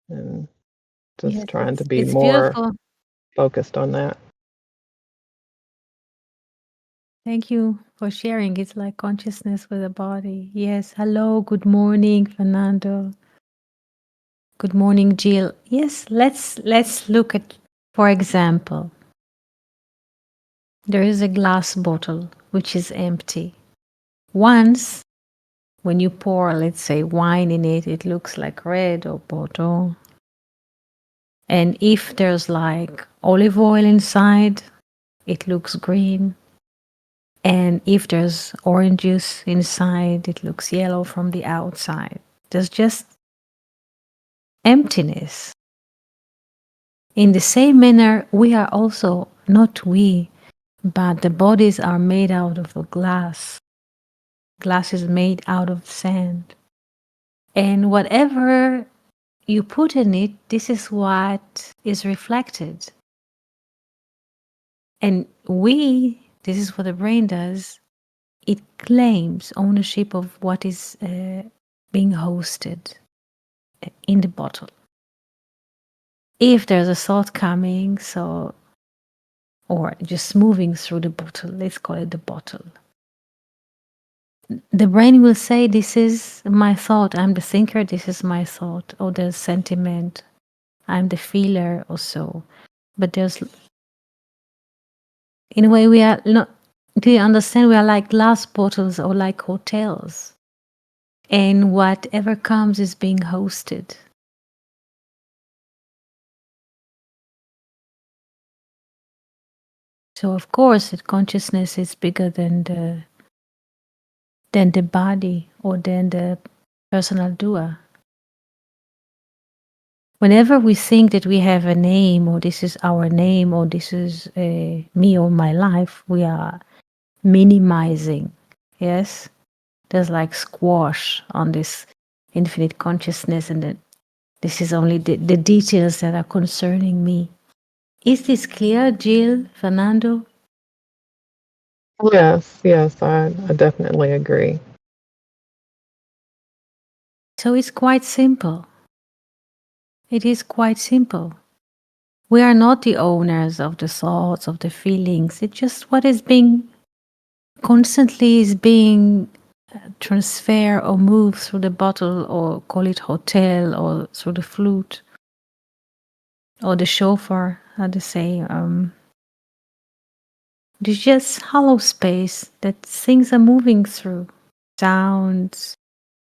and just Yes, trying to be it's more beautiful. focused on that. Thank you for sharing. It's like consciousness with the body. Yes. Hello. Good morning, Fernando. Good morning, Jill. Yes, let's look at, for example, there is a glass bottle which is empty. Once when you pour, let's say, wine in it, it looks like red or Bordeaux. And if there's like olive oil inside, it looks green. And if there's orange juice inside, it looks yellow from the outside. There's just emptiness. In the same manner, we are also, not we, but the bodies are made out of a glass. Glass is made out of sand. And whatever you put in it, this is what is reflected. And this is what the brain does, it claims ownership of what is being hosted in the bottle. If there's a thought coming, or just moving through the bottle, let's call it the bottle, the brain will say, this is my thought, I'm the thinker, this is my thought, or the sentiment, I'm the feeler, or so. But there's, in a way, we are not, do you understand? We are like glass bottles or like hotels. And whatever comes is being hosted. So of course, consciousness is bigger than the body or than the personal doer. Whenever we think that we have a name, or this is our name, or this is me or my life, we are minimizing. Yes, there's like squash on this infinite consciousness, and this is only the details that are concerning me. Is this clear, Jill, Fernando? Yes, I definitely agree. So it's quite simple. It is quite simple. We are not the owners of the thoughts, of the feelings. It's just what is being constantly is being transferred or moved through the bottle, or call it hotel, or through the flute, or the shofar, how to say. There's just hollow space that things are moving through. Sounds,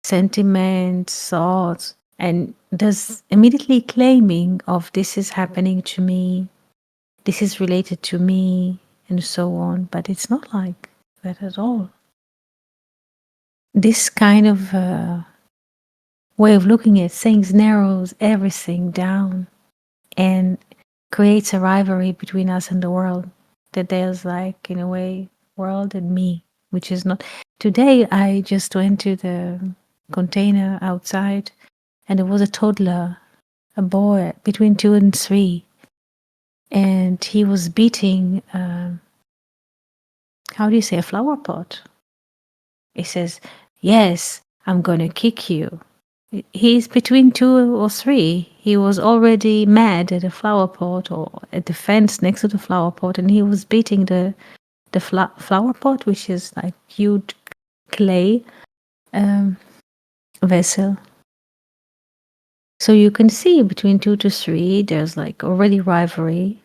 sentiments, thoughts, and there's immediately claiming of this is happening to me, this is related to me, and so on. But it's not like that at all. This kind of way of looking at things narrows everything down and creates a rivalry between us and the world, that there's like, in a way, world and me, which is not. Today I just went to the container outside, and there was a toddler, a boy between 2 and 3, and he was beating how do you say, a flower pot. He says, yes, I'm gonna kick you. He's between 2 or 3. He was already mad at the flower pot, or at the fence next to the flower pot, and he was beating the flower pot, which is like huge clay vessel. So you can see between 2 to 3, there's like already rivalry.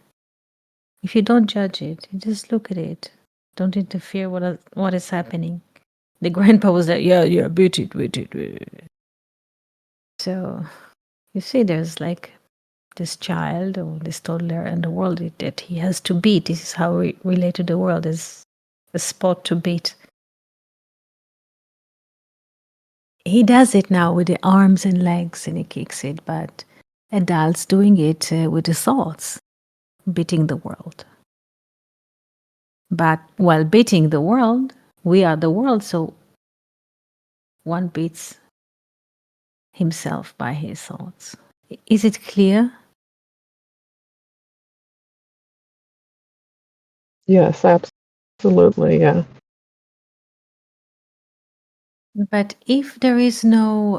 If you don't judge it, you just look at it. Don't interfere what is happening. The grandpa was like, yeah, beat it, beat it, beat it. So you see, there's like this child or this toddler and the world that he has to beat. This is how we relate to the world, as a spot to beat. He does it now with the arms and legs, and he kicks it, but adults doing it with the thoughts, beating the world. But while beating the world, we are the world, so one beats himself by his thoughts. Is it clear? Yes, absolutely, yeah. But if there is no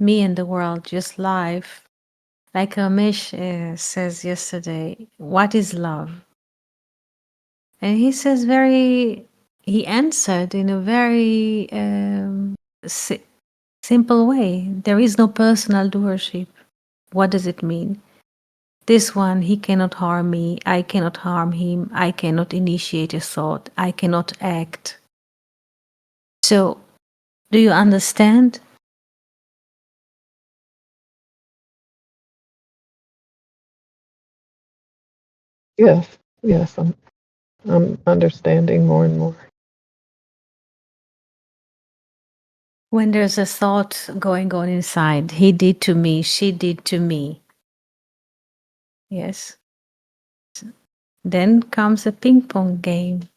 me and the world, just life. Like Ramesh says yesterday, what is love? And he says he answered in a very simple way. There is no personal doership. What does it mean? This one, he cannot harm me. I cannot harm him. I cannot initiate a thought. I cannot act. So, do you understand? Yes, yes, I'm understanding more and more. When there's a thought going on inside, he did to me, she did to me. Yes. Then comes a ping pong game.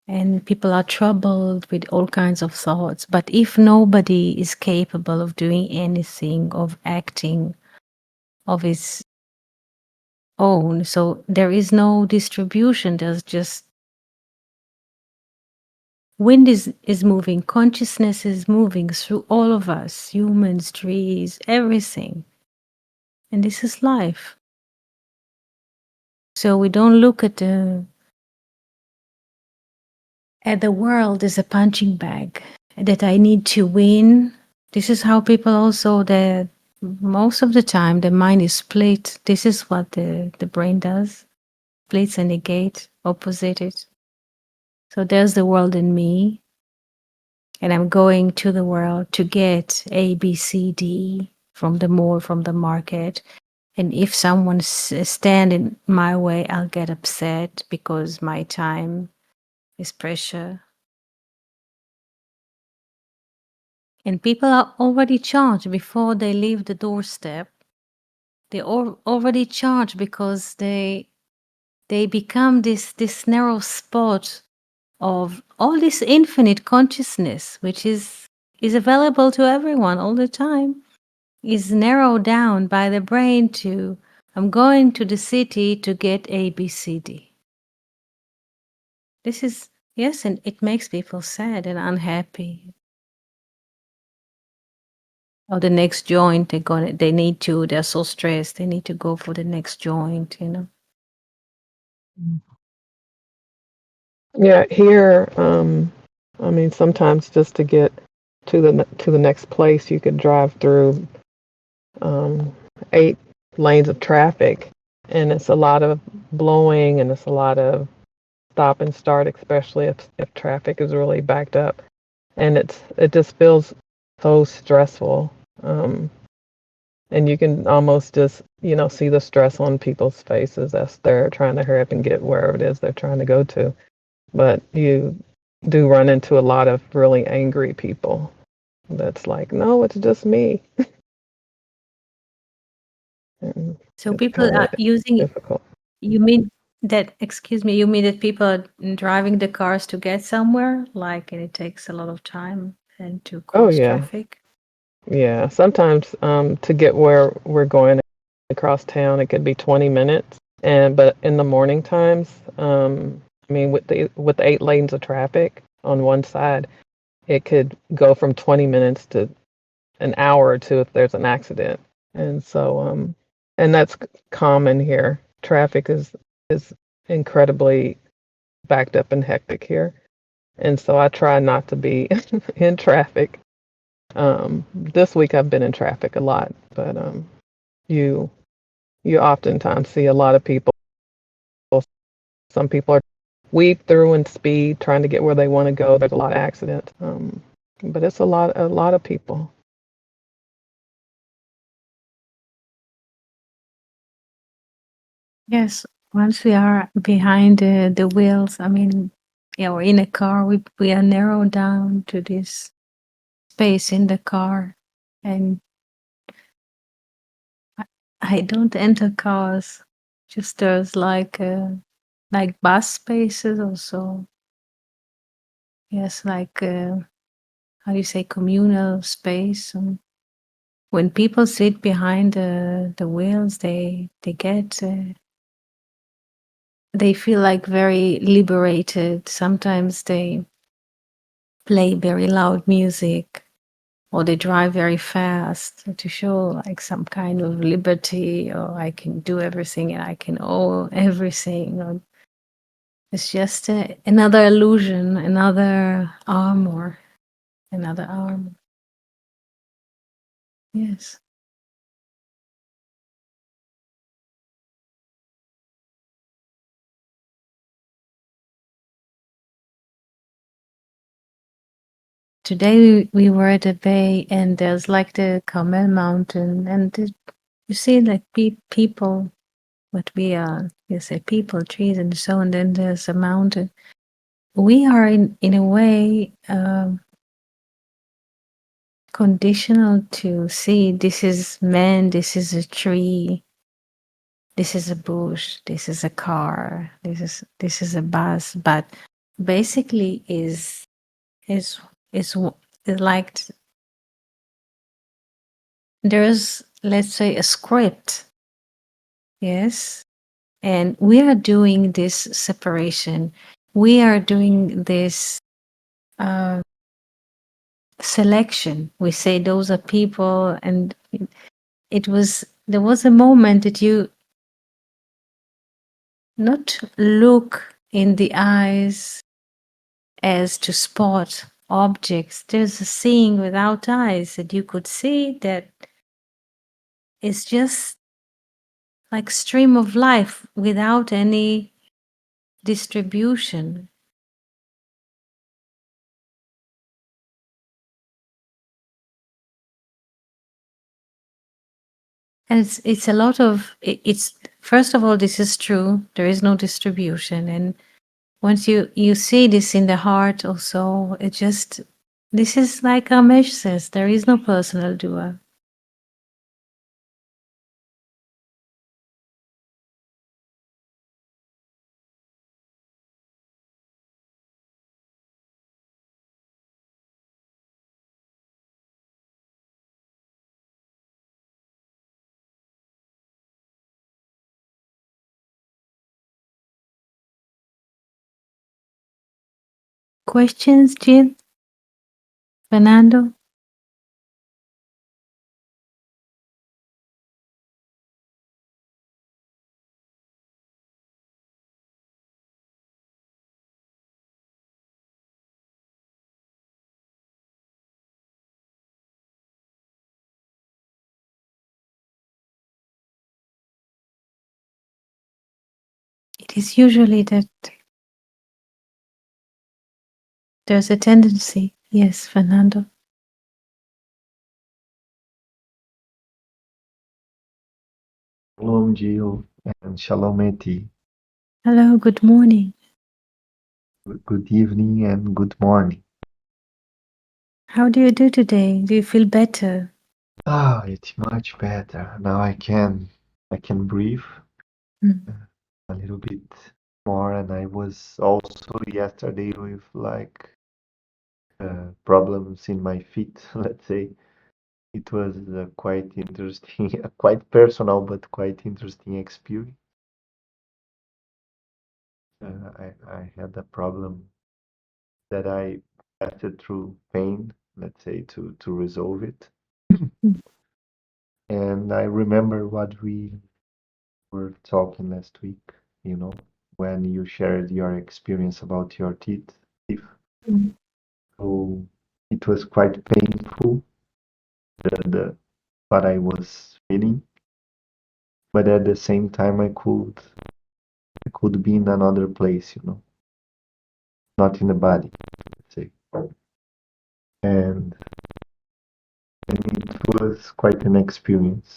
And people are troubled with all kinds of thoughts. But if nobody is capable of doing anything, of acting of his own, so there is no distribution, there's just wind is moving, consciousness is moving through all of us, humans, trees, everything. And this is life. So we don't look at the world as a punching bag that I need to win. This is how people also, that most of the time the mind is split. This is what the brain does, splits and negate, opposite it. So there's the world in me, and I'm going to the world to get A, B, C, D from the mall, from the market. And if someone stand in my way, I'll get upset because my time is pressure. And people are already charged before they leave the doorstep. They already charged because they become this narrow spot of all this infinite consciousness, which is available to everyone all the time, is narrowed down by the brain to, I'm going to the city to get A, B, C, D. This is, yes, and it makes people sad and unhappy. Or the next joint, they're so stressed, they need to go for the next joint, you know. Yeah, here, I mean, sometimes just to get to the next place, you could drive through 8 lanes of traffic, and it's a lot of blowing, and it's a lot of stop and start, especially if traffic is really backed up, and it just feels so stressful. And you can almost just, see the stress on people's faces as they're trying to hurry up and get wherever it is they're trying to go to. But you do run into a lot of really angry people that's like, no, it's just me. And So it's people kind of are using, difficult. you mean that, excuse me, you mean that people are driving the cars to get somewhere, like, and it takes a lot of time and to Oh, cause yeah. traffic? Yeah. Sometimes to get where we're going across town, it could be 20 minutes. But in the morning times, I mean, with the 8 lanes of traffic on one side, it could go from 20 minutes to an hour or two if there's an accident. And so, and that's common here. Traffic is incredibly backed up and hectic here. And so I try not to be in traffic. This week I've been in traffic a lot, but you you oftentimes see a lot of people. Some people are weave through and speed trying to get where they want to go. There's a lot of accidents, but it's a lot of people. Yes, once we are behind the wheels, I mean, yeah, we're in a car, we are narrowed down to this space in the car, and I don't enter cars, just there's like bus spaces also. Yes, like how do you say, communal space. When people sit behind the wheels, they get they feel like very liberated. Sometimes they play very loud music, or they drive very fast to show like some kind of liberty, or I can do everything and I can own everything. Or it's just another illusion, another armor, another armor. Yes. Today we were at a bay, and there's like the Carmel Mountain, and you see like people, what we are, you say people, trees, and so, and then there's a mountain. We are in a way conditional to see this is man, this is a tree, this is a bush, this is a car, this is a bus, but basically is is like there's, let's say, a script. Yes. And we are doing this separation. We are doing this selection. We say those are people, and there was a moment that you not look in the eyes as to spot objects. There's a seeing without eyes that you could see that is just like stream of life without any distribution. And it's a lot of it's first of all, this is true. There is no distribution, and once you see this in the heart also, it just, this is like Ramesh says, there is no personal doer. Questions, Jill? Fernando? It is usually that there's a tendency. Yes, Fernando. Shalom, Jill, and Shalom, Eti. Hello, good morning. Good evening and good morning. How do you do today? Do you feel better? It's much better. Now I can breathe Mm. a little bit more, and I was also yesterday with like problems in my feet, let's say. It was quite interesting, quite personal, but quite interesting experience. I had a problem that I passed through pain, let's say, to resolve it. Mm. And I remember what we were talking last week, when you shared your experience about your teeth. Mm. So it was quite painful, the what I was feeling, but at the same time I could be in another place, not in the body, let's say. And it was quite an experience.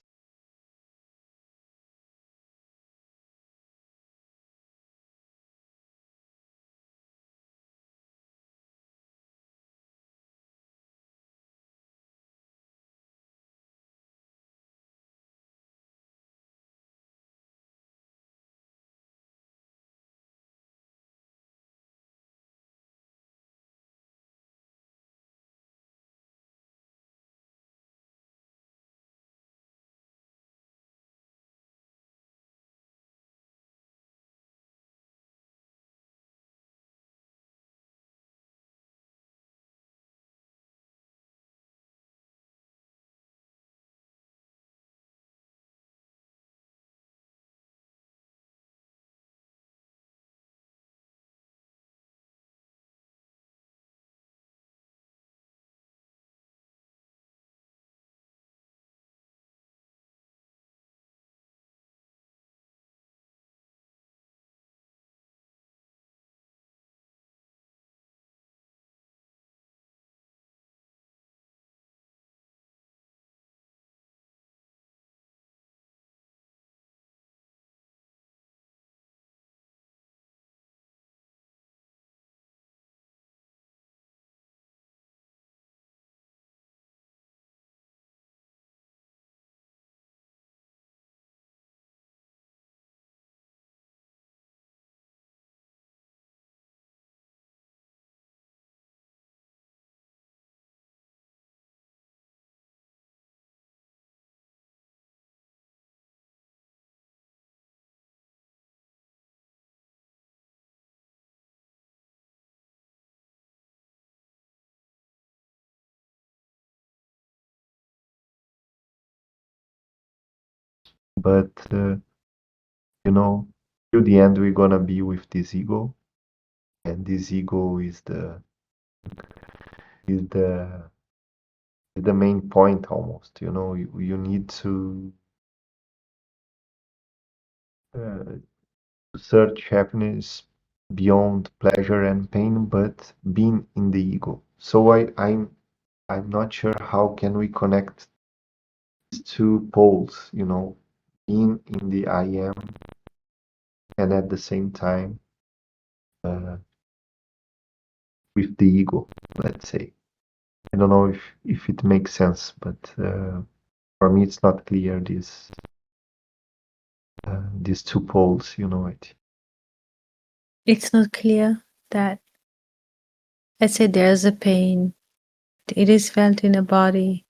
But you know, till the end, we're gonna be with this ego, and this ego is the main point almost. You know, you need to uh, search happiness beyond pleasure and pain, but being in the ego. So I'm not sure how can we connect these two poles, you know, being in the I am and at the same time uh, with the ego, let's say. I don't know if it makes sense, but for me it's not clear these two poles, you know it. It's not clear that, let's say, there's a pain. It is felt in the body,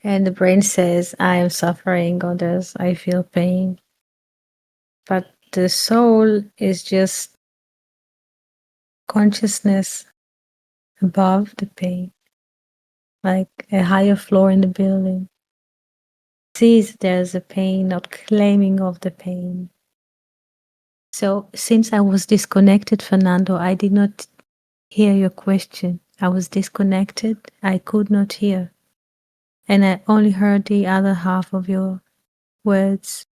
and the brain says, I am suffering, or there's, I feel pain. But the soul is just consciousness above the pain, like a higher floor in the building. Sees there's a pain, not claiming of the pain. So since I was disconnected, Fernando, I did not hear your question. I was disconnected. I could not hear. And I only heard the other half of your words.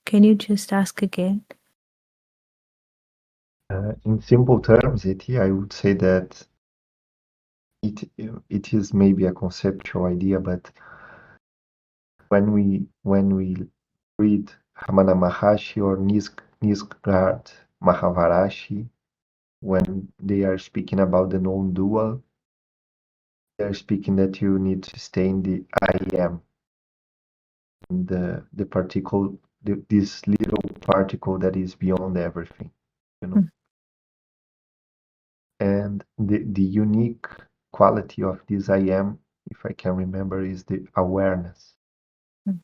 Can you just ask again? In simple terms, I would say that it is maybe a conceptual idea, but when we read Ramana Maharshi or Nisargadatta Mahavarashi, when they are speaking about the non-dual, they are speaking that you need to stay in the I am, in the particle, this little particle that is beyond everything, you know. Mm. And the unique quality of this I am, if I can remember, is the awareness. Mm.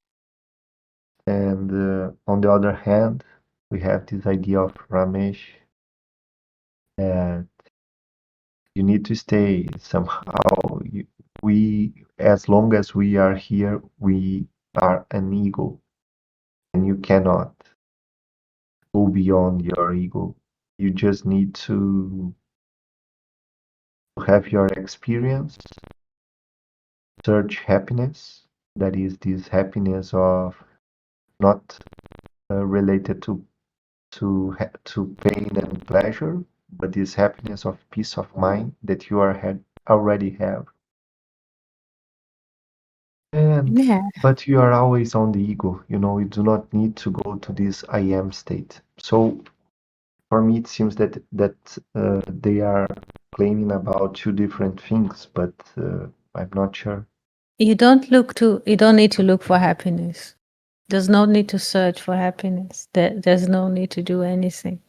And on the other hand, we have this idea of Ramesh that you need to stay somehow. We, as long as we are here, we are an ego, and you cannot go beyond your ego. You just need to have your experience, search happiness. That is this happiness of not related to pain and pleasure, but this happiness of peace of mind that you already have. And Yeah. but you are always on the ego, you know, you do not need to go to this I am state. So for me, it seems that they are claiming about two different things, but I'm not sure. You don't need to look for happiness. There's no need to search for happiness. There's no need to do anything.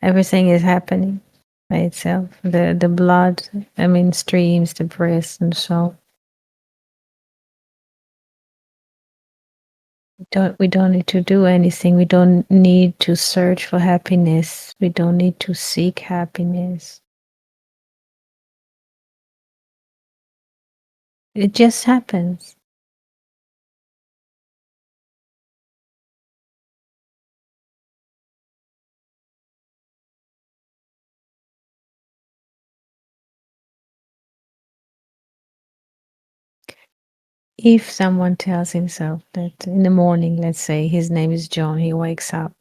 Everything is happening by itself. The blood, streams, the breath, and so. We don't need to do anything. We don't need to search for happiness. We don't need to seek happiness. It just happens. If someone tells himself that in the morning, let's say his name is John, he wakes up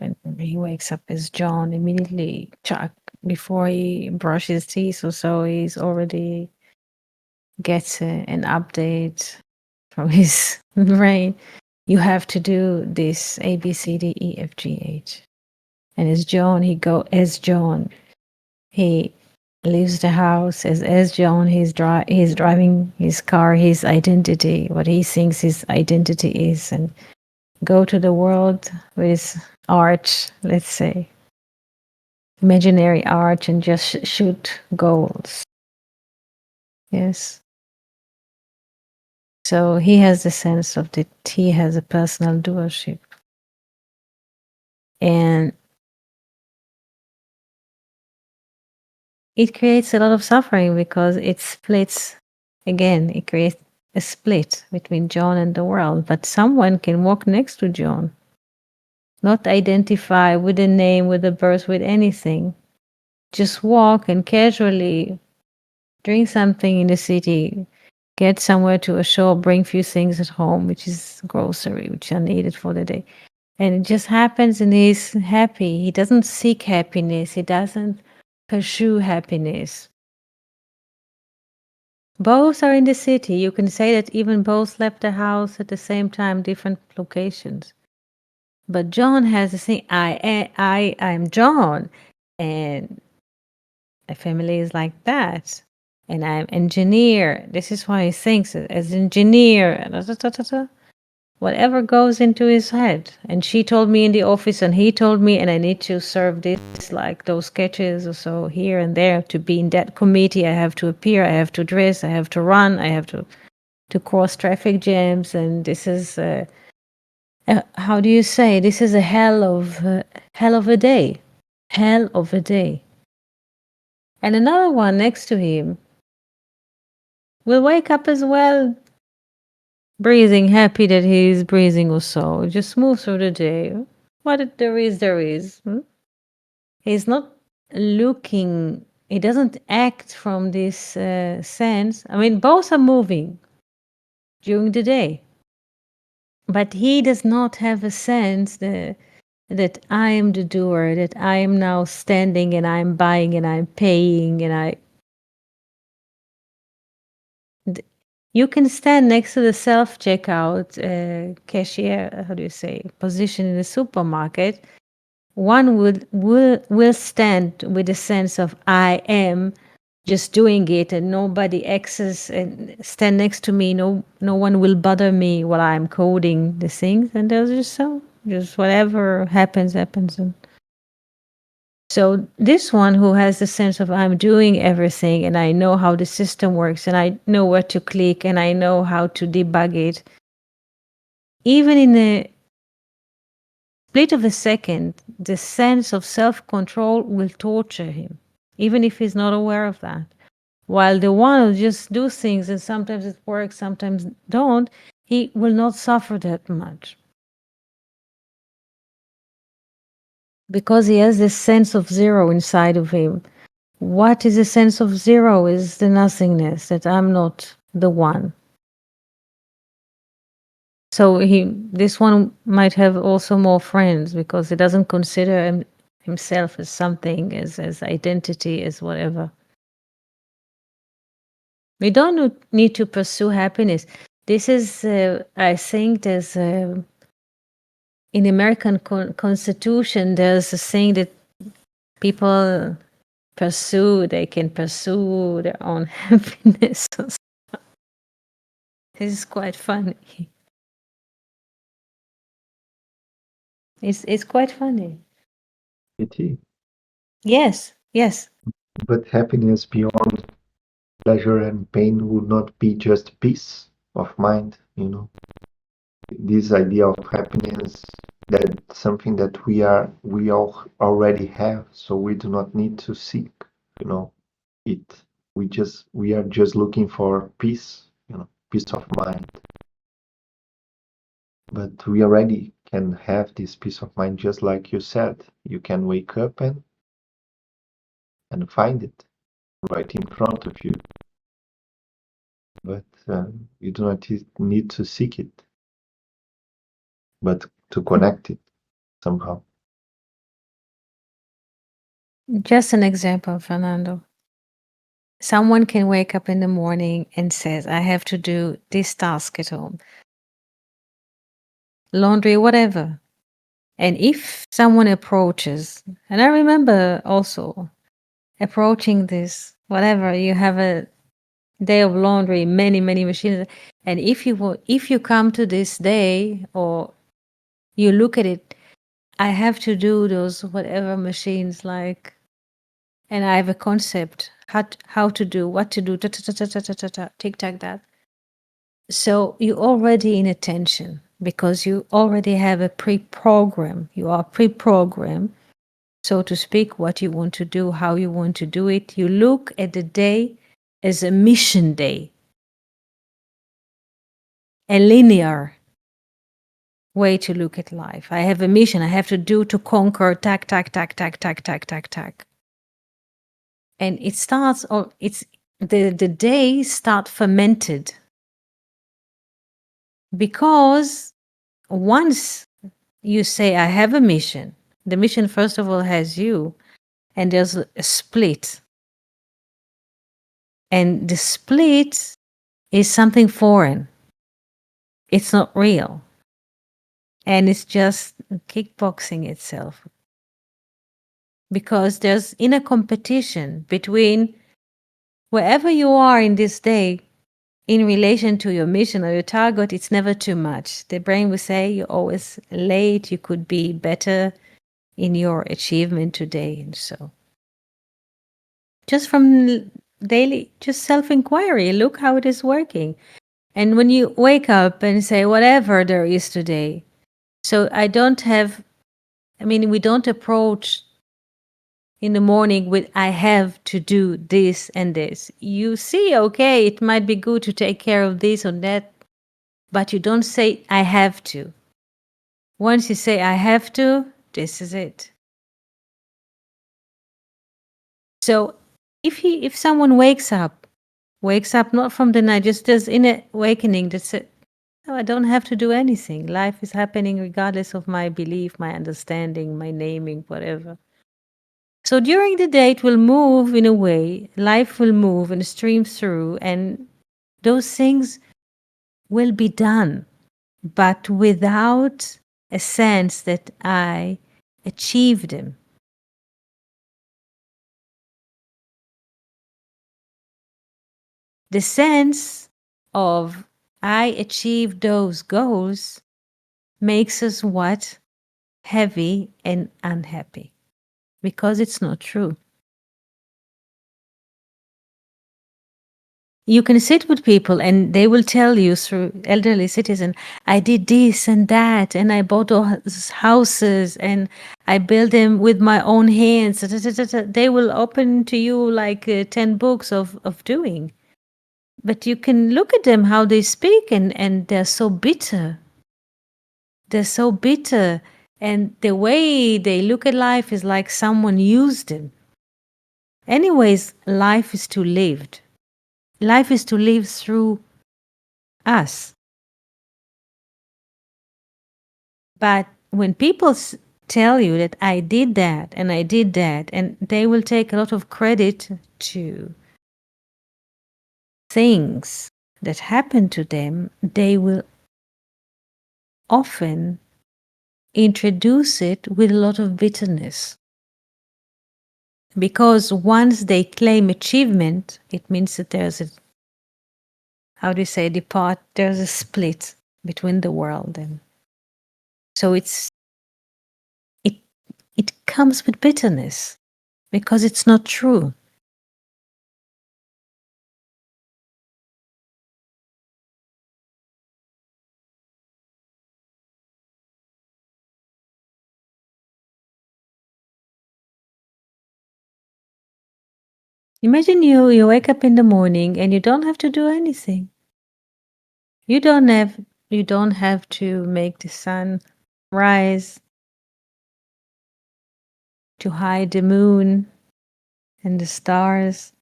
as John immediately, chuck, before he brushes teeth or so, he's already gets an update from his brain. You have to do this A, B, C, D, E, F, G, H. And as John, as John. He leaves the house as John. He's driving his car, his identity, what he thinks his identity is, and go to the world with arch, let's say, imaginary arch, and just shoot goals. Yes. So he has the sense of that he has a personal doership. And it creates a lot of suffering because it splits, again, it creates a split between John and the world, but someone can walk next to John, not identify with a name, with a birth, with anything. Just walk and casually drink something in the city, get somewhere to a shop, bring few things at home, which is grocery, which are needed for the day. And it just happens and he's happy. He doesn't seek happiness. He doesn't pursue happiness. Both are in the city. You can say that even both left the house at the same time, different locations. But John has the thing, I am John, and my family is like that. And I'm engineer. This is why he thinks as engineer. Whatever goes into his head. And she told me in the office, and he told me, and I need to serve this, like those sketches or so here and there. To be in that committee, I have to appear, I have to dress, I have to run, I have to cross traffic jams. And this is, how do you say? This is a hell of a day. Hell of a day. And another one next to him will wake up as well, breathing, happy that he's breathing also. Just move through the day. What there is, there is. He's not looking, he doesn't act from this sense. I mean, both are moving during the day. But he does not have a sense that I am the doer, that I am now standing and I'm buying and I'm paying and you can stand next to the self-checkout cashier, how do you say, position in the supermarket. One will stand with a sense of I am just doing it, and nobody access and stand next to me. No one will bother me while I'm coding the things, and there's just whatever happens. And so this one who has the sense of I'm doing everything and I know how the system works and I know where to click and I know how to debug it, even in a split of a second, the sense of self-control will torture him, even if he's not aware of that. While the one who just do things and sometimes it works, sometimes don't, he will not suffer that much. Because he has this sense of zero inside of him. What is a sense of zero is the nothingness, that I'm not the one. So this one might have also more friends because he doesn't consider himself as something, as identity, as whatever. We don't need to pursue happiness. This is, I think, there's in the American Constitution, there's a saying that people they can pursue their own happiness. This is quite funny. It's quite funny. It is. Yes. But happiness beyond pleasure and pain would not be just peace of mind, you know. This idea of happiness, that's something that we all already have, so we do not need to seek, you know, it. We are just looking for peace, you know, peace of mind. But we already can have this peace of mind, just like you said. You can wake up and find it right in front of you. But you do not need to seek it, but to connect it somehow. Just an example, Fernando. Someone can wake up in the morning and says, I have to do this task at home. Laundry, whatever. And if someone approaches, and I remember also approaching this, whatever, you have a day of laundry, many machines, and if you come to this day or you look at it, I have to do those whatever machines, like, and I have a concept how to do, what to do, tick tack that. So you're already in attention because you already have a pre-program. You are pre-programmed, so to speak, what you want to do, how you want to do it. You look at the day as a mission day. a linear way to look at life. I have a mission I have to do to conquer, tack, tack, tack, tack, tack, tack, tack, tack. And it starts, or it's the days start fermented. Because once you say, I have a mission, the mission, first of all, has you, and there's a split. And the split is something foreign. It's not real. And it's just kickboxing itself. Because there's inner competition between wherever you are in this day in relation to your mission or your target. It's never too much. The brain will say you're always late, you could be better in your achievement today. And so just from daily, just self-inquiry, look how it is working. And when you wake up and say, whatever there is today, so we don't approach in the morning with, I have to do this and this. You see, okay, it might be good to take care of this or that, but you don't say, I have to. Once you say, I have to, this is it. So if someone wakes up not from the night, just as in an awakening that says, no, I don't have to do anything. Life is happening regardless of my belief, my understanding, my naming, whatever. So during the day, it will move in a way, life will move and stream through, and those things will be done, but without a sense that I achieved them. The sense of I achieved those goals makes us what? Heavy and unhappy, because it's not true. You can sit with people and they will tell you through elderly citizen, I did this and that, and I bought those houses and I built them with my own hands. They will open to you like 10 books of doing. But you can look at them, how they speak, and they're so bitter. They're so bitter. And the way they look at life is like someone used them. Anyways, life is to lived. Life is to live through us. But when people tell you that I did that and I did that, and they will take a lot of credit to things that happen to them, they will often introduce it with a lot of bitterness. Because once they claim achievement, it means that there's there's a split between the world. And so it comes with bitterness because it's not true. Imagine you wake up in the morning and you don't have to do anything. You don't have to make the sun rise, to hide the moon and the stars.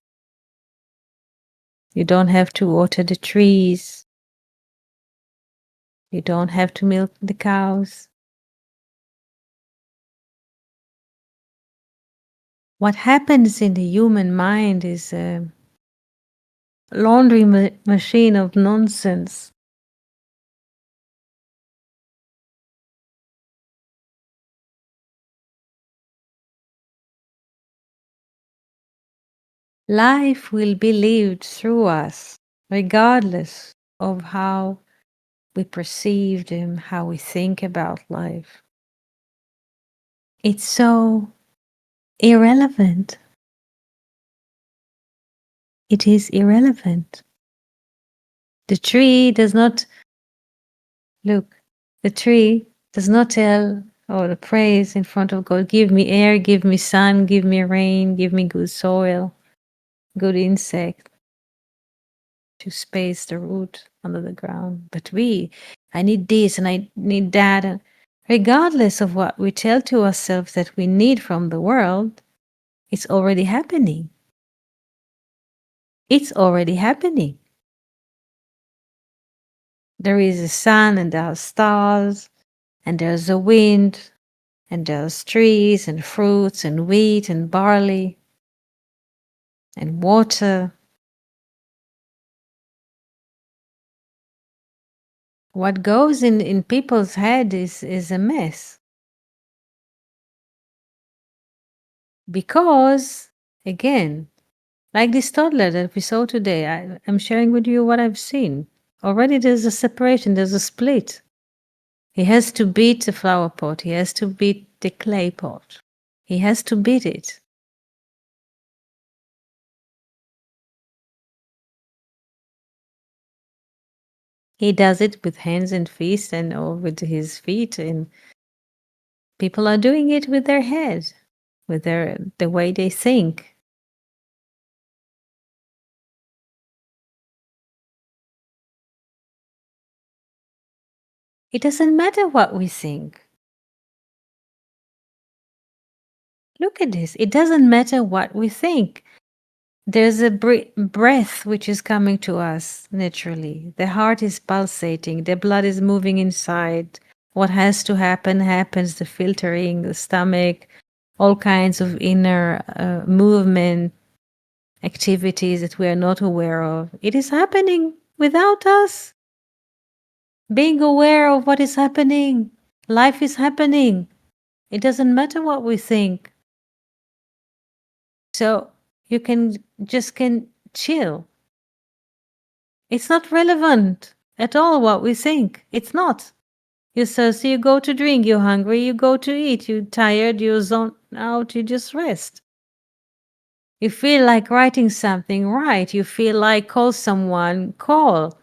You don't have to water the trees. You don't have to milk the cows. What happens in the human mind is a laundry machine of nonsense. Life will be lived through us, regardless of how we perceive them, how we think about life. It's so irrelevant. It is irrelevant. The tree does not tell or praise in front of God, give me air, give me sun, give me rain, give me good soil, good insect to space the root. under the ground. But I need this and I need that. And regardless of what we tell to ourselves that we need from the world, it's already happening. It's already happening. There is a sun and there are stars and there's a wind and there's trees and fruits and wheat and barley and water. What goes in people's head is a mess. Because, again, like this toddler that we saw today, I'm sharing with you what I've seen. Already there's a separation, there's a split. He has to beat the flower pot. He has to beat the clay pot. He has to beat it. He does it with hands and feet and or with his feet, and people are doing it with their head, with the way they think. It doesn't matter what we think. Look at this. It doesn't matter what we think. There's a breath which is coming to us naturally. The heart is pulsating. The blood is moving inside. What has to happen happens. The filtering, the stomach, all kinds of inner movement, activities that we are not aware of. It is happening without us being aware of what is happening. Life is happening. It doesn't matter what we think. So you can chill. It's not relevant at all what we think. It's not. You're thirsty, you go to drink. You're hungry, you go to eat. You're tired, you zone out, you just rest. You feel like writing something, write. You feel like call someone, call.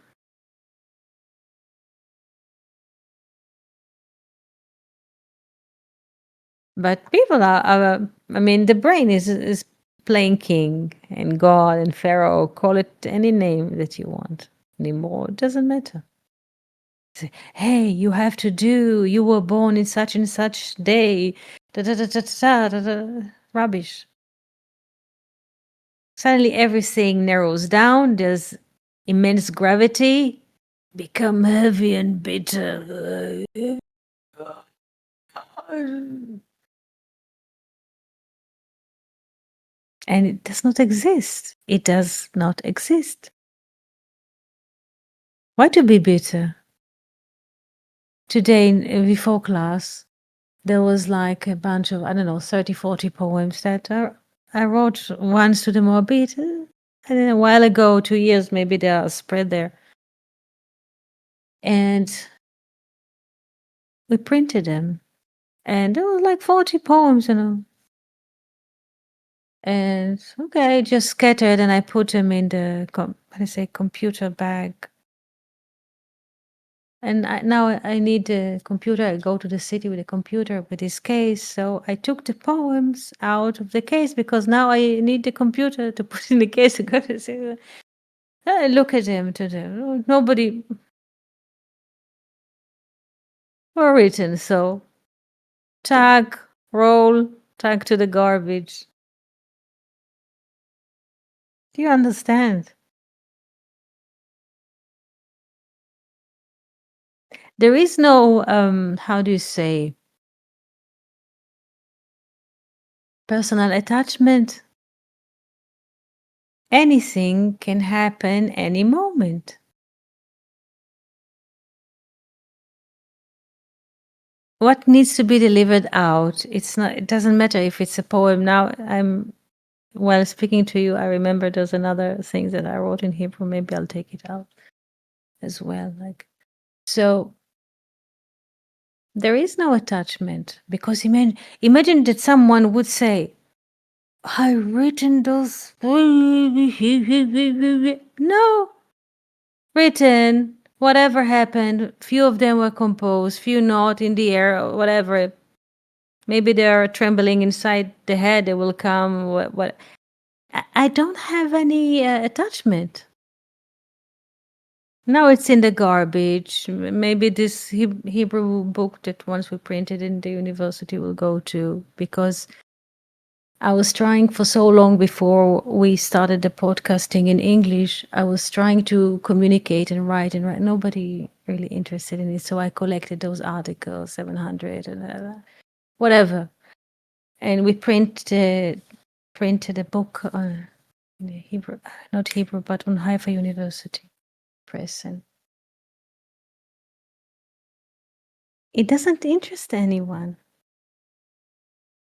But people the brain is playing king and God and Pharaoh, call it any name that you want anymore. It doesn't matter. Say, hey, you have to do, you were born in such and such day. Da, da, da, da, da, da, da. Rubbish. Suddenly everything narrows down. There's immense gravity. Become heavy and bitter. And it does not exist. It does not exist. Why to be bitter? Today, before class, there was like a bunch of, 30, 40 poems that I wrote once to the Moabit. And a while ago, 2 years, maybe they are spread there. And we printed them. And there was like 40 poems, And okay, just scattered, and I put them in the computer bag. And now I need a computer. I go to the city with a computer with this case. So I took the poems out of the case because now I need the computer to put in the case to go to see. I look at them nobody were written. So tag, roll, tag to the garbage. Do you understand? There is no, how do you say, personal attachment. Anything can happen any moment. What needs to be delivered out? It doesn't matter if it's a poem. Now while speaking to you, I remember there's another thing that I wrote in Hebrew. Maybe I'll take it out as well. So there is no attachment because imagine that someone would say, I've written those. No. Written, whatever happened, few of them were composed, few not in the air, or whatever. Maybe they're trembling inside the head, they will come. What? I don't have any attachment. Now it's in the garbage. Maybe this Hebrew book that once we printed in the university will go to, because I was trying for so long before we started the podcasting in English. I was trying to communicate and write and write. Nobody really interested in it. So I collected those articles, 700 and whatever. And we printed a book in the Hebrew, not Hebrew, but on Haifa University Press. And it doesn't interest anyone.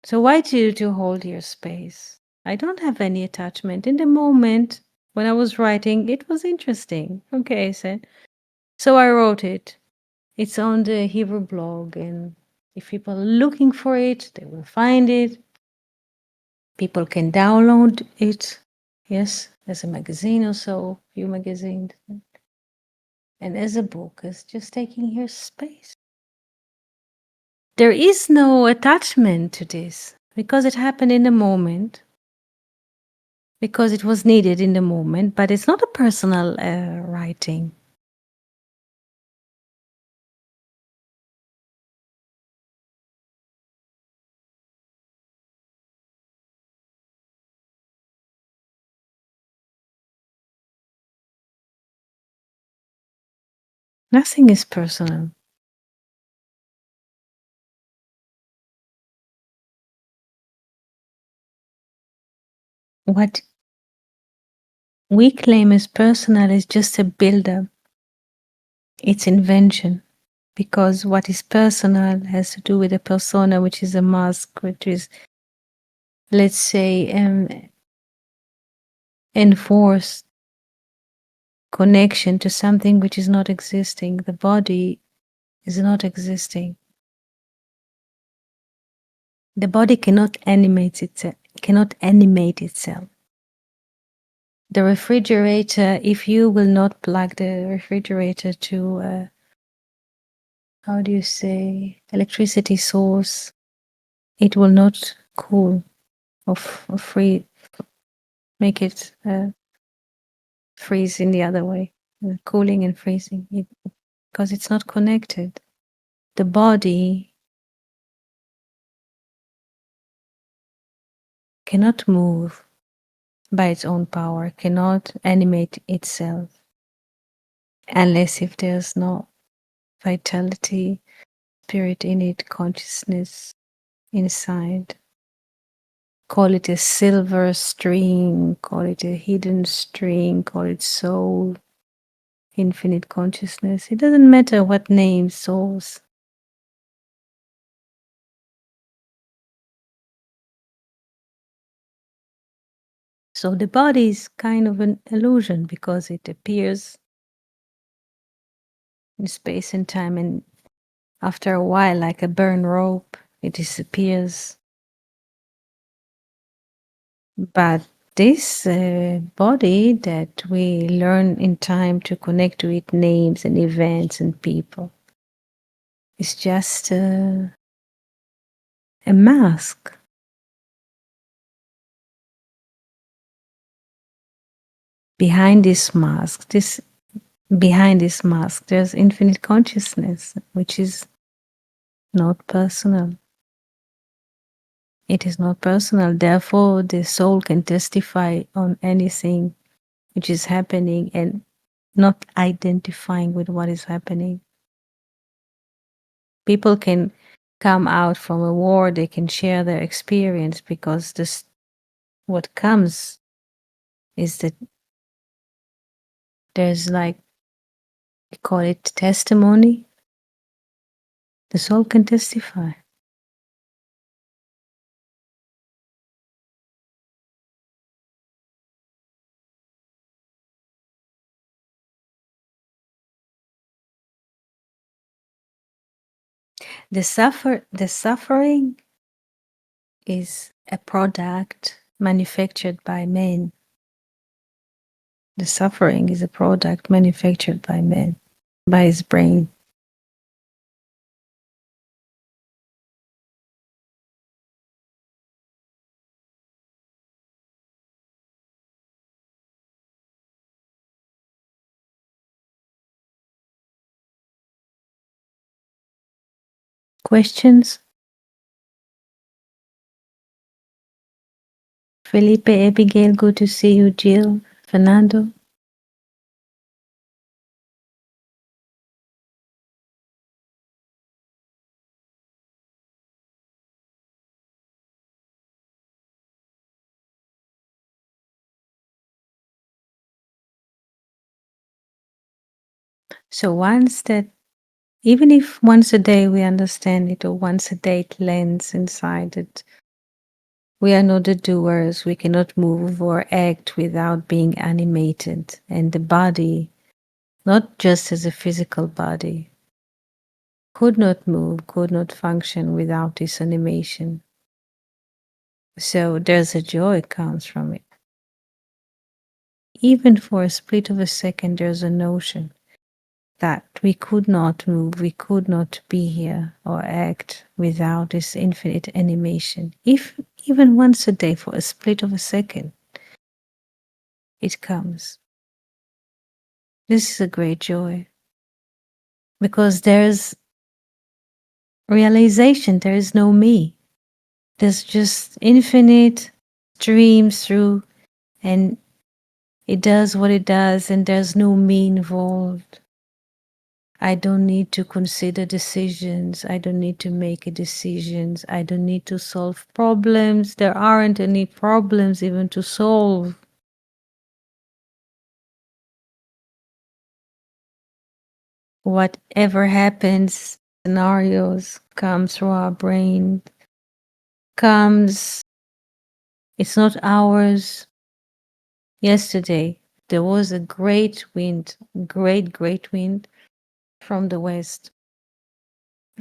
So why do you to hold your space? I don't have any attachment. In the moment when I was writing, it was interesting. Okay, I said. So I wrote it. It's on the Hebrew blog, and if people are looking for it, they will find it. People can download it. Yes, as a magazine or so, few magazines. And as a book, it's just taking here space. There is no attachment to this because it happened in the moment, because it was needed in the moment, but it's not a personal writing. Nothing is personal. What we claim as personal is just a build-up. It's invention. Because what is personal has to do with a persona, which is a mask, which is, let's say, enforced connection to something which is not existing. The body is not existing. The body cannot animate itself. The refrigerator, if you will not plug the refrigerator to how do you say, electricity source, it will not cool or free, make it freeze in the other way, cooling and freezing, because it's not connected. The body cannot move by its own power, cannot animate itself, unless if there's no vitality, spirit in it, consciousness inside. Call it a silver string, call it a hidden string, call it soul, infinite consciousness. It doesn't matter what name, souls. So the body is kind of an illusion because it appears in space and time, and after a while, like a burned rope, it disappears. But this body that we learn in time to connect to it, names and events and people, is just a mask. Behind this mask, there's infinite consciousness, which is not personal. It is not personal. Therefore, the soul can testify on anything which is happening and not identifying with what is happening. People can come out from a war, they can share their experience, because what comes is that there's, like, we call it testimony. The soul can testify. The suffering is a product manufactured by men. The suffering is a product manufactured by man, by his brain. questions? Felipe, Abigail, good to see you. Jill, Fernando. So even if once a day we understand it, or once a day it lands inside it, we are not the doers. We cannot move or act without being animated. And the body, not just as a physical body, could not move, could not function without this animation. So there's a joy comes from it. Even for a split of a second, there's a notion that we could not move, we could not be here or act without this infinite animation. If even once a day for a split of a second, it comes. This is a great joy because there's realization, there is no me. There's just infinite streams through, and it does what it does, and there's no me involved. I don't need to consider decisions. I don't need to make decisions. I don't need to solve problems. There aren't any problems even to solve. Whatever happens, scenarios come through our brain, comes, it's not ours. Yesterday, there was a great wind, great wind from the west.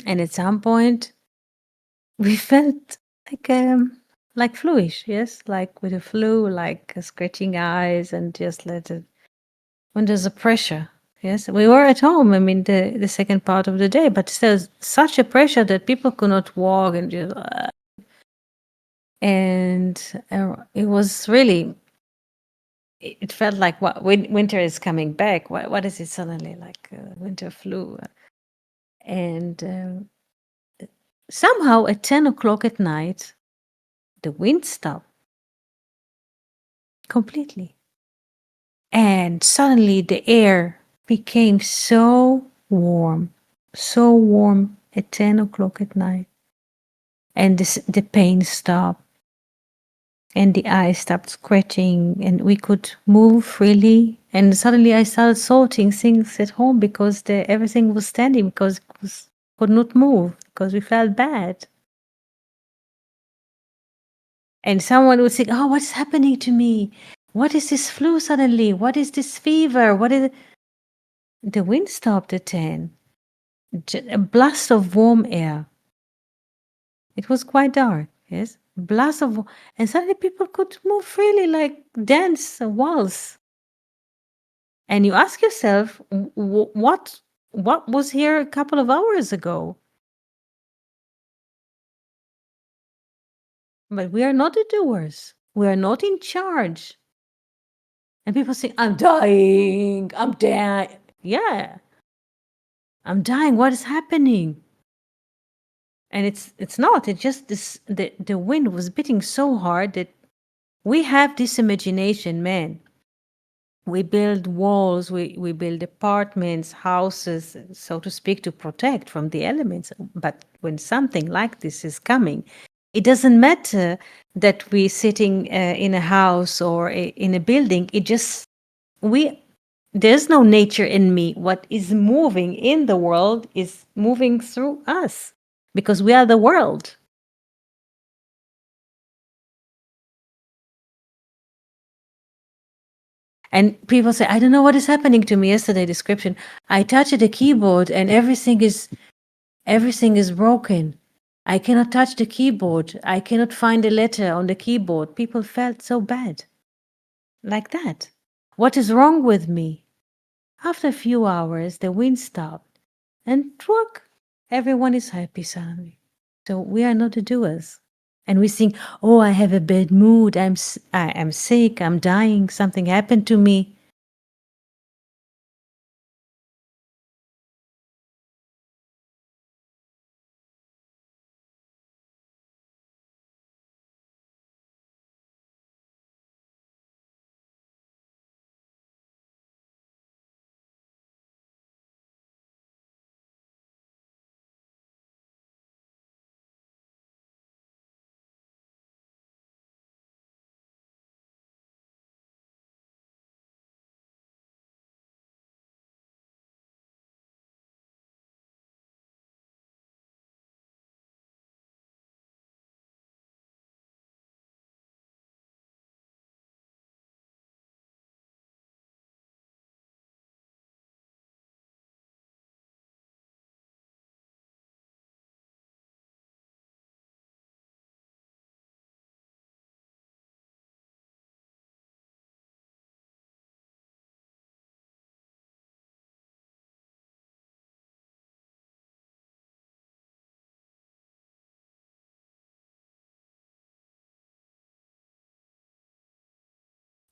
And at some point, we felt like fluish, yes, like with a flu, like scratching eyes, and just let it. When there's a pressure, yes, we were at home. I mean, the second part of the day, but still such a pressure that people could not walk, and just, it was really. It felt like what winter is coming back. What is it suddenly like winter flu? And somehow at 10 o'clock at night, the wind stopped completely. And suddenly the air became so warm at 10 o'clock at night. And the pain stopped. And the eyes stopped scratching, and we could move freely. And suddenly I started sorting things at home because everything was standing, because it could not move, because we felt bad. And someone would say, "Oh, what's happening to me? What is this flu suddenly? What is this fever? What is it?" The wind stopped at 10. A blast of warm air. It was quite dark, yes? A blast of, and suddenly people could move freely, like dance, waltz. And you ask yourself, what was here a couple of hours ago? But we are not the doers. We are not in charge. And people say, "I'm dying. I'm dying." Yeah. I'm dying. What is happening? And it's not. It's just the wind was beating so hard that we have this imagination, man. We build walls, we build apartments, houses, so to speak, to protect from the elements. But when something like this is coming, it doesn't matter that we're sitting in a house or in a building. There's no nature in me. What is moving in the world is moving through us because we are the world. And people say, "I don't know what is happening to me." Yesterday description, I touched the keyboard and everything is broken. I cannot touch the keyboard. I cannot find a letter on the keyboard. People felt so bad. Like that. What is wrong with me? After a few hours, the wind stopped and truck, everyone is happy suddenly. So we are not the doers. And we think, "Oh, I have a bad mood. I am sick. I'm dying. Something happened to me."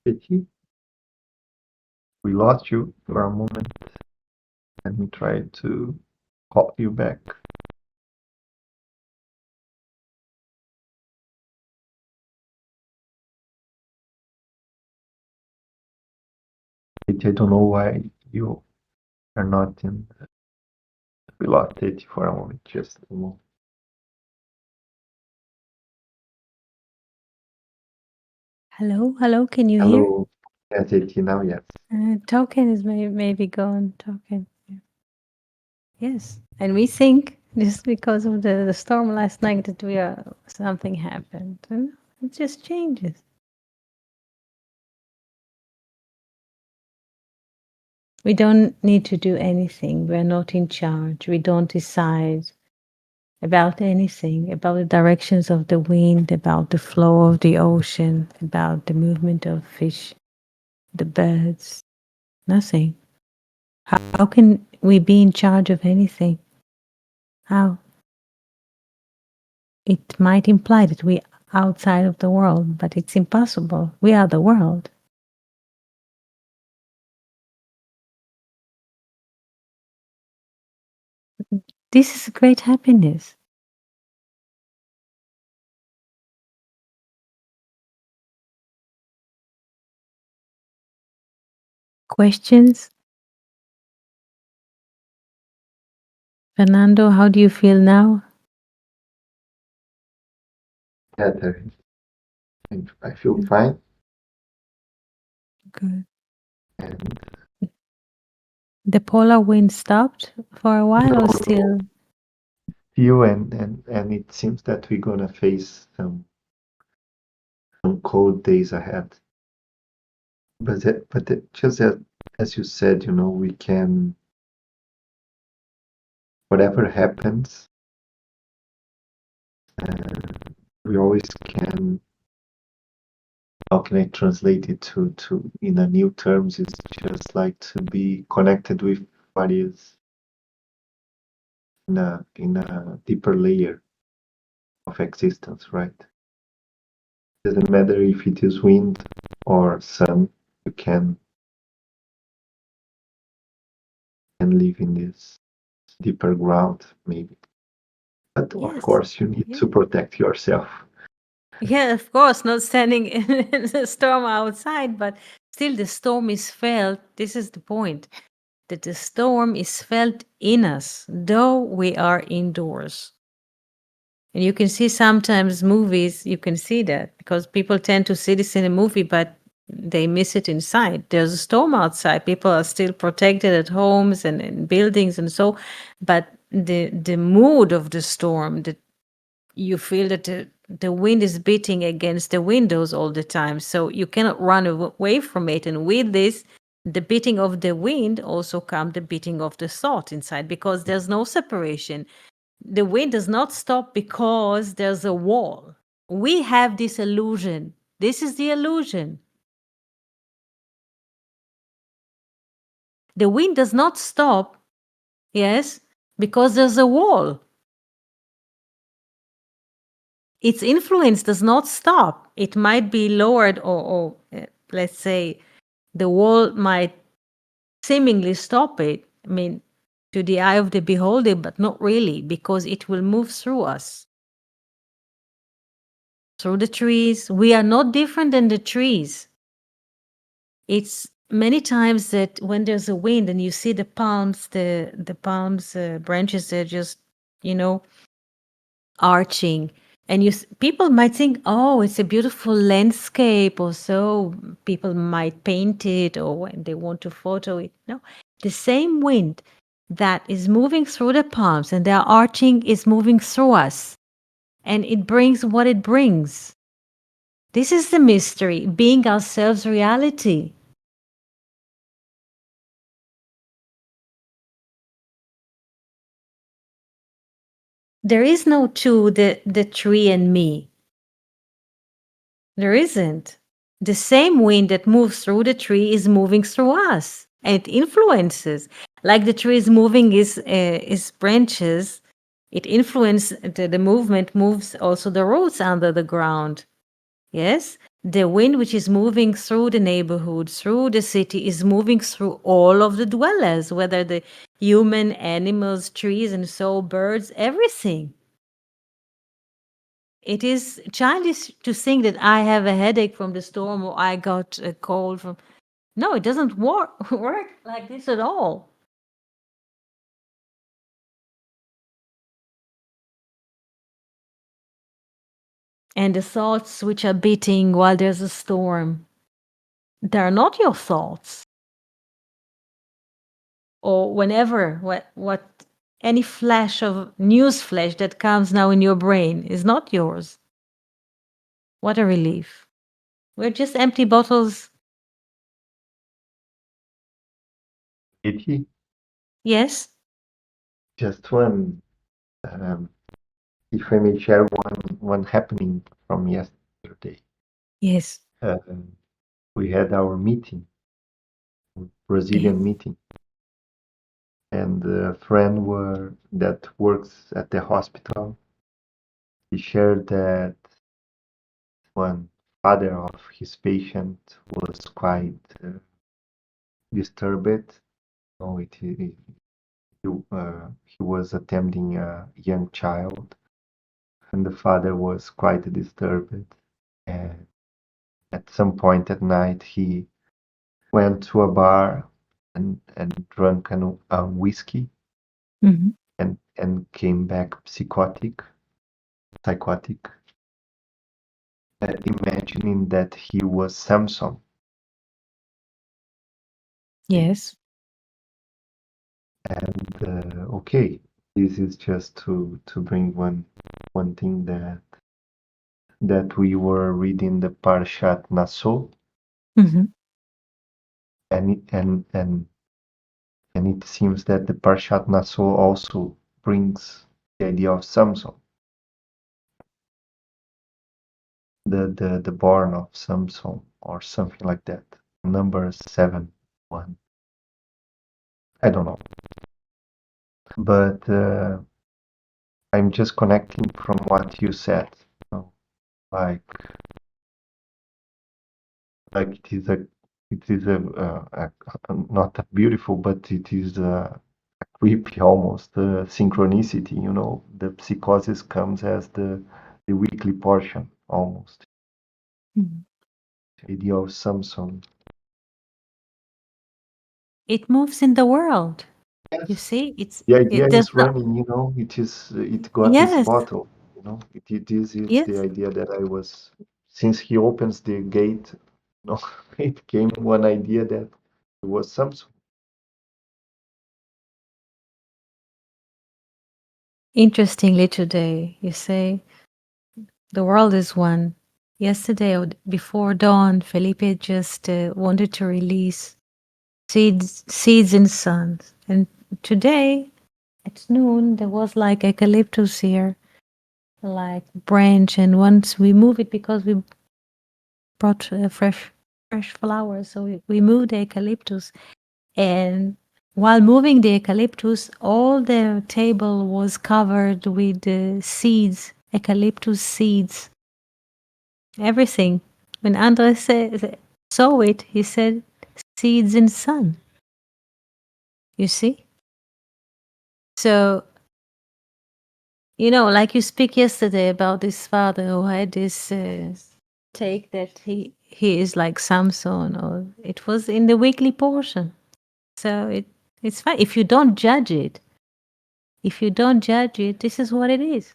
Katie, we lost you for a moment. Let me try to call you back. Katie, I don't know why you are not in. We lost Katie for a moment, just a moment. Hello, hello, can you hear? Hello. Yes, Katie, now yes. Token is maybe gone. Token. Yeah. Yes, and we think just because of the storm last night that we are something happened. And it just changes. We don't need to do anything. We're not in charge. We don't decide about anything, about the directions of the wind, about the flow of the ocean, about the movement of fish, the birds. Nothing. How can we be in charge of anything? How? It might imply that we are outside of the world, but it's impossible. We are the world. This is great happiness. Questions? Fernando, how do you feel now? Better. I feel fine. Good. And The polar wind stopped for a while no, or still? you and it seems that we're gonna face some cold days ahead. But just as you said, we can, whatever happens, we always can. How can I translate it to in a new terms? It's just like to be connected with what is in a deeper layer of existence, right? Doesn't matter if it is wind or sun, you can live in this deeper ground, maybe. But of Yes. course, you need to protect yourself. Yeah, of course, not standing in the storm outside, but still the storm is felt. This is the point, that the storm is felt in us, though we are indoors. And you can see sometimes movies, you can see that because people tend to see this in a movie, but they miss it inside. There's a storm outside. People are still protected at homes and in buildings and so, but the mood of the storm, that you feel that the wind is beating against the windows all the time. So you cannot run away from it. And with this, the beating of the wind also comes the beating of the thought inside, because there's no separation. The wind does not stop because there's a wall. We have this illusion. This is the illusion. The wind does not stop, yes, because there's a wall. Its influence does not stop. It might be lowered, or let's say the wall might seemingly stop it. I mean, to the eye of the beholder, but not really, because it will move through us. Through the trees. We are not different than the trees. It's many times that when there's a wind and you see the palms, the palms branches, they're just, arching. And people might think, oh, it's a beautiful landscape, or so. People might paint it, or when they want to photo it. No, the same wind that is moving through the palms and they're arching is moving through us. And it brings what it brings. This is the mystery, being ourselves reality. There is no two, the tree and me. There isn't. The same wind that moves through the tree is moving through us, and it influences. Like the tree is moving its branches, it influences the movement, moves also the roots under the ground. Yes, The wind which is moving through the neighborhood, through the city, is moving through all of the dwellers, whether the human, animals, trees, and so birds, everything. It is childish to think that I have a headache from the storm or I got a cold from. No, it doesn't work like this at all. And the thoughts which are beating while there's a storm, they're not your thoughts. Or whenever what any flash of news flash that comes now in your brain is not yours. What a relief. We're just empty bottles. Katie, Yes? just one, if I may share one happening from yesterday. Yes. We had our meeting, Brazilian meeting, and a friend that works at the hospital, he shared that one father of his patient was quite disturbed. Oh, he was attending a young child, and the father was quite disturbed. And at some point at night, he went to a bar and drank a whiskey Mhm. and came back psychotic, imagining that he was Samson. Yes. And okay, this is just to bring one thing that we were reading the Parshat Naso, Mhm. and it seems that the Parshat Naso also brings the idea of Samson, the born of Samson or something like that. Number 7:1. I don't know, but I'm just connecting from what you said. You know, like it is a not a beautiful, but it is a creepy almost synchronicity. You know, the psychosis comes as the weekly portion almost. Mhm. The idea of Samson. It moves in the world. You Yes, see, the idea it does is not. running. You know, it got this Yes. bottle. You know, it is the Yes. idea that I was since he opens the gate. You know, it came one idea that it was Samson. Interestingly, today, you say the world is one. Yesterday, before dawn, Felipe just wanted to release seeds in suns. And today, at noon, there was like eucalyptus here, like branch. And once we move it because we brought fresh flowers, so we moved the eucalyptus. And while moving the eucalyptus, all the table was covered with seeds, eucalyptus seeds, everything. When Andres saw it, he said, seeds in sun. You see? So, like you speak yesterday about this father who had this take that he is like Samson, or it was in the weekly portion. So it's fine. If you don't judge it, this is what it is.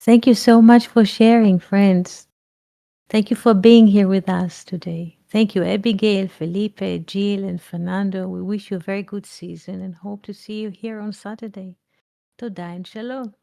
Thank you so much for sharing, friends. Thank you for being here with us today. Thank you, Abigail, Felipe, Jill, and Fernando. We wish you a very good season and hope to see you here on Saturday. Toda and shalom.